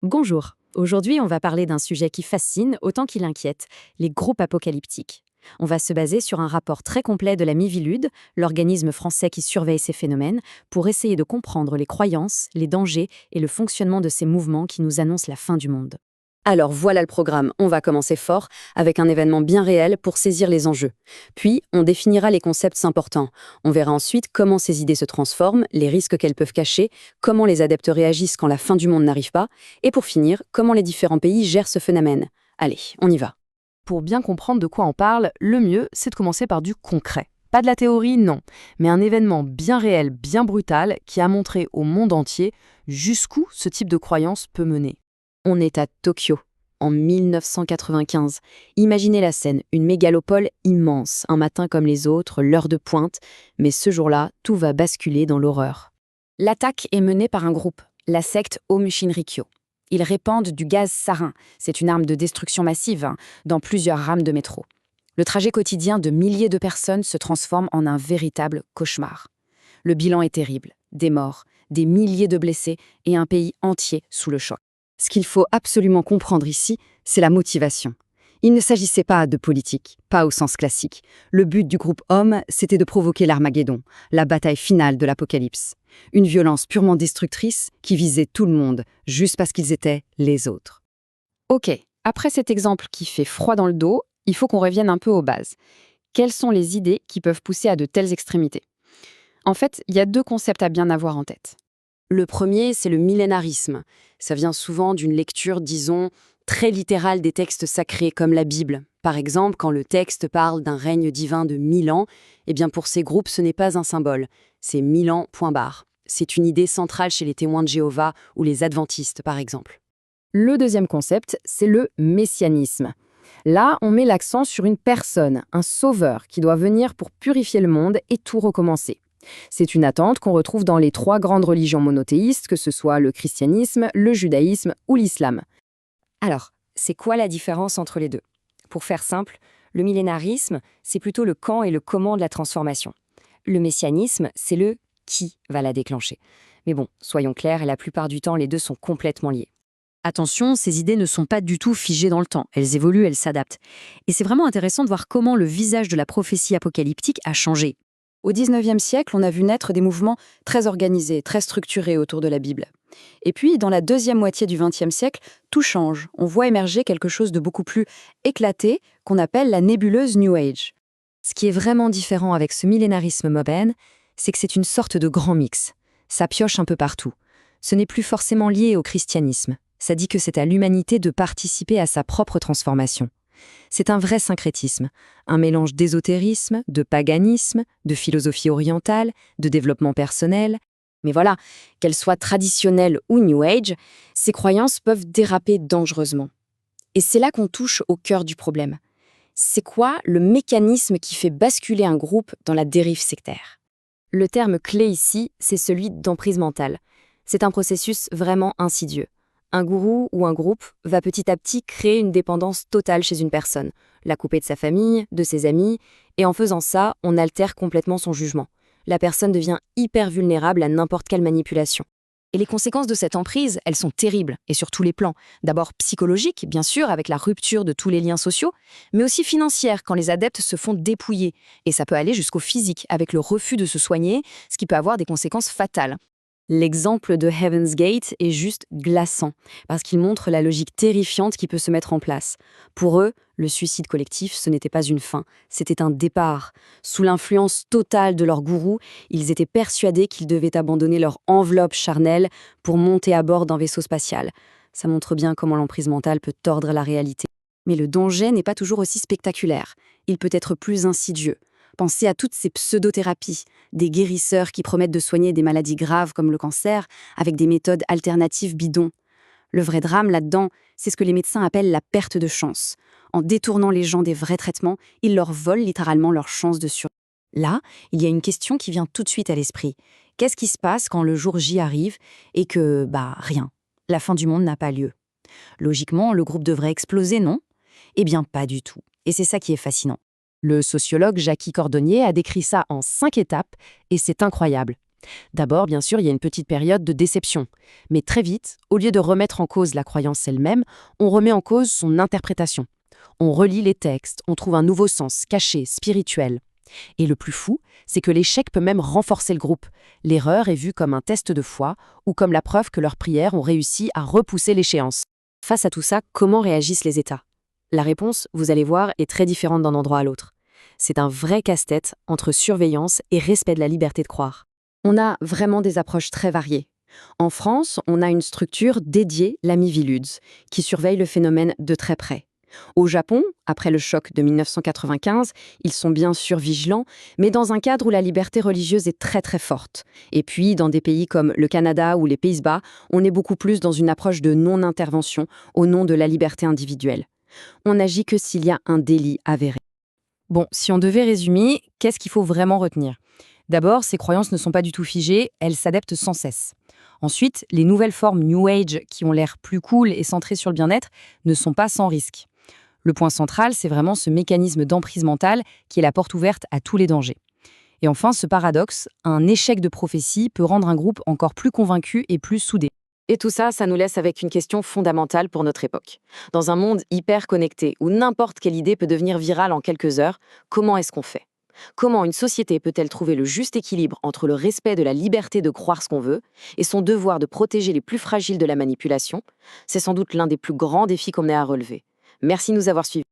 Bonjour. Aujourd'hui, on va parler d'un sujet qui fascine autant qu'il inquiète, les groupes apocalyptiques. On va se baser sur un rapport très complet de la Miviludes, l'organisme français qui surveille ces phénomènes, pour essayer de comprendre les croyances, les dangers et le fonctionnement de ces mouvements qui nous annoncent la fin du monde. Alors voilà le programme, on va commencer fort, avec un événement bien réel pour saisir les enjeux. Puis, on définira les concepts importants. On verra ensuite comment ces idées se transforment, les risques qu'elles peuvent cacher, comment les adeptes réagissent quand la fin du monde n'arrive pas, et pour finir, comment les différents pays gèrent ce phénomène. Allez, on y va. Pour bien comprendre de quoi on parle, le mieux, c'est de commencer par du concret. Pas de la théorie, non, mais un événement bien réel, bien brutal, qui a montré au monde entier jusqu'où ce type de croyance peut mener. On est à Tokyo, en 1995. Imaginez la scène, une mégalopole immense, un matin comme les autres, l'heure de pointe, mais ce jour-là, tout va basculer dans l'horreur. L'attaque est menée par un groupe, la secte Aum Shinrikyo. Ils répandent du gaz sarin, c'est une arme de destruction massive, dans plusieurs rames de métro. Le trajet quotidien de milliers de personnes se transforme en un véritable cauchemar. Le bilan est terrible, des morts, des milliers de blessés et un pays entier sous le choc. Ce qu'il faut absolument comprendre ici, c'est la motivation. Il ne s'agissait pas de politique, pas au sens classique. Le but du groupe Aum, c'était de provoquer l'Armageddon, la bataille finale de l'Apocalypse. Une violence purement destructrice qui visait tout le monde, juste parce qu'ils étaient les autres. Ok, après cet exemple qui fait froid dans le dos, il faut qu'on revienne un peu aux bases. Quelles sont les idées qui peuvent pousser à de telles extrémités? En fait, il y a deux concepts à bien avoir en tête. Le premier, c'est le millénarisme. Ça vient souvent d'une lecture, disons, très littérale des textes sacrés comme la Bible. Par exemple, quand le texte parle d'un règne divin de 1000 ans, eh bien pour ces groupes, ce n'est pas un symbole, c'est 1000 ans, point barre. C'est une idée centrale chez les témoins de Jéhovah ou les adventistes, par exemple. Le deuxième concept, c'est le messianisme. Là, on met l'accent sur une personne, un sauveur, qui doit venir pour purifier le monde et tout recommencer. C'est une attente qu'on retrouve dans les trois grandes religions monothéistes, que ce soit le christianisme, le judaïsme ou l'islam. Alors, c'est quoi la différence entre les deux? Pour faire simple, le millénarisme, c'est plutôt le quand et le comment de la transformation. Le messianisme, c'est le qui va la déclencher. Mais bon, soyons clairs, la plupart du temps, les deux sont complètement liés. Attention, ces idées ne sont pas du tout figées dans le temps. Elles évoluent, elles s'adaptent. Et c'est vraiment intéressant de voir comment le visage de la prophétie apocalyptique a changé. Au XIXe siècle, on a vu naître des mouvements très organisés, très structurés autour de la Bible. Et puis, dans la deuxième moitié du XXe siècle, tout change. On voit émerger quelque chose de beaucoup plus éclaté qu'on appelle la nébuleuse New Age. Ce qui est vraiment différent avec ce millénarisme moderne, c'est que c'est une sorte de grand mix. Ça pioche un peu partout. Ce n'est plus forcément lié au christianisme. Ça dit que c'est à l'humanité de participer à sa propre transformation. C'est un vrai syncrétisme, un mélange d'ésotérisme, de paganisme, de philosophie orientale, de développement personnel. Mais voilà, qu'elles soient traditionnelles ou New Age, ces croyances peuvent déraper dangereusement. Et c'est là qu'on touche au cœur du problème. C'est quoi le mécanisme qui fait basculer un groupe dans la dérive sectaire? Le terme clé ici, c'est celui d'emprise mentale. C'est un processus vraiment insidieux. Un gourou ou un groupe va petit à petit créer une dépendance totale chez une personne, la couper de sa famille, de ses amis, et en faisant ça, on altère complètement son jugement. La personne devient hyper vulnérable à n'importe quelle manipulation. Et les conséquences de cette emprise, elles sont terribles, et sur tous les plans. D'abord psychologiques, bien sûr, avec la rupture de tous les liens sociaux, mais aussi financières, quand les adeptes se font dépouiller. Et ça peut aller jusqu'au physique, avec le refus de se soigner, ce qui peut avoir des conséquences fatales. L'exemple de Heaven's Gate est juste glaçant, parce qu'il montre la logique terrifiante qui peut se mettre en place. Pour eux, le suicide collectif, ce n'était pas une fin, c'était un départ. Sous l'influence totale de leur gourou, ils étaient persuadés qu'ils devaient abandonner leur enveloppe charnelle pour monter à bord d'un vaisseau spatial. Ça montre bien comment l'emprise mentale peut tordre la réalité. Mais le danger n'est pas toujours aussi spectaculaire. Il peut être plus insidieux. Pensez à toutes ces pseudothérapies, des guérisseurs qui promettent de soigner des maladies graves comme le cancer avec des méthodes alternatives bidons. Le vrai drame là-dedans, c'est ce que les médecins appellent la perte de chance. En détournant les gens des vrais traitements, ils leur volent littéralement leur chance de survie. Là, il y a une question qui vient tout de suite à l'esprit. Qu'est-ce qui se passe quand le jour J arrive et que, rien, la fin du monde n'a pas lieu? Logiquement, le groupe devrait exploser, non? Eh bien, pas du tout. Et c'est ça qui est fascinant. Le sociologue Jackie Cordonnier a décrit ça en 5 étapes, et c'est incroyable. D'abord, bien sûr, il y a une petite période de déception. Mais très vite, au lieu de remettre en cause la croyance elle-même, on remet en cause son interprétation. On relit les textes, on trouve un nouveau sens, caché, spirituel. Et le plus fou, c'est que l'échec peut même renforcer le groupe. L'erreur est vue comme un test de foi ou comme la preuve que leurs prières ont réussi à repousser l'échéance. Face à tout ça, comment réagissent les États? La réponse, vous allez voir, est très différente d'un endroit à l'autre. C'est un vrai casse-tête entre surveillance et respect de la liberté de croire. On a vraiment des approches très variées. En France, on a une structure dédiée, la Miviludes, qui surveille le phénomène de très près. Au Japon, après le choc de 1995, ils sont bien sûr vigilants, mais dans un cadre où la liberté religieuse est très très forte. Et puis, dans des pays comme le Canada ou les Pays-Bas, on est beaucoup plus dans une approche de non-intervention au nom de la liberté individuelle. On n'agit que s'il y a un délit avéré. Bon, si on devait résumer, qu'est-ce qu'il faut vraiment retenir? D'abord, ces croyances ne sont pas du tout figées, elles s'adaptent sans cesse. Ensuite, les nouvelles formes New Age, qui ont l'air plus cool et centrées sur le bien-être, ne sont pas sans risque. Le point central, c'est vraiment ce mécanisme d'emprise mentale qui est la porte ouverte à tous les dangers. Et enfin, ce paradoxe, un échec de prophétie peut rendre un groupe encore plus convaincu et plus soudé. Et tout ça, ça nous laisse avec une question fondamentale pour notre époque. Dans un monde hyper connecté, où n'importe quelle idée peut devenir virale en quelques heures, comment est-ce qu'on fait? Comment une société peut-elle trouver le juste équilibre entre le respect de la liberté de croire ce qu'on veut et son devoir de protéger les plus fragiles de la manipulation? C'est sans doute l'un des plus grands défis qu'on ait à relever. Merci de nous avoir suivis.